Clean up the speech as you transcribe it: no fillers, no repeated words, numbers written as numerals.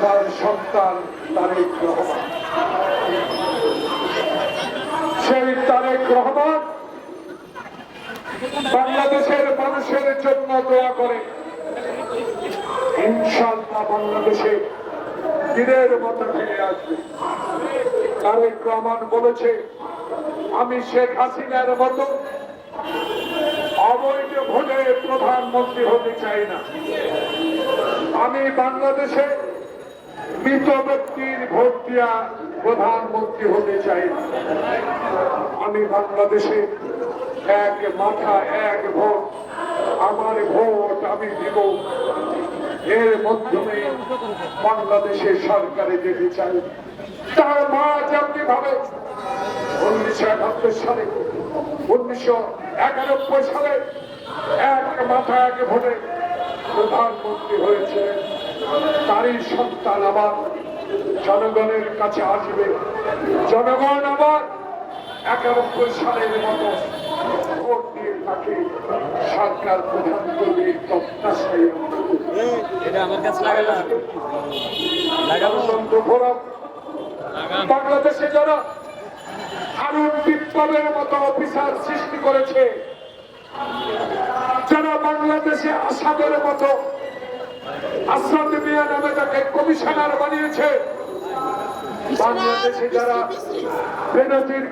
তার সন্তান তারেক রহমান। সেই তারেক রহমান বাংলাদেশের মানুষের জন্য দোয়া করে। ইনশাআল্লাহ বাংলাদেশে দিনের মতো ফিরে আসবে। তারেক রহমান বলেছে, আমি শেখ হাসিনার মতো অবৈধ ভোটে প্রধানমন্ত্রী হতে চাই না। আমি বাংলাদেশে মৃত ব্যক্তির ভোট দিয়া প্রধানমন্ত্রী হতে চাই না। আমি বাংলাদেশে এক মাথা এক ভোট, আমার ভোট আমি দিব, এর মাধ্যমে বাংলাদেশের সরকারে যেতে চাই। তার মা যেমনি ভাবে 1971 সালে 1991 সালে এক মাথা এক ভোটে প্রধানমন্ত্রী হয়েছিলেন, তারই সন্তান আবার জনগণের কাছে আসবে। জনগণ আবার 91 সালের মতো ভোট দিয়ে তাকে সরকার প্রধান করবে। বাংলাদেশে যারা হারুন বিপ্লবের মতো অফিসার সৃষ্টি করেছে, যারা বাংলাদেশে আসাদের মতো আসাদ মিয়া নামে তাকে কমিশনার বানিয়েছে, বাংলাদেশে যারা বেনজির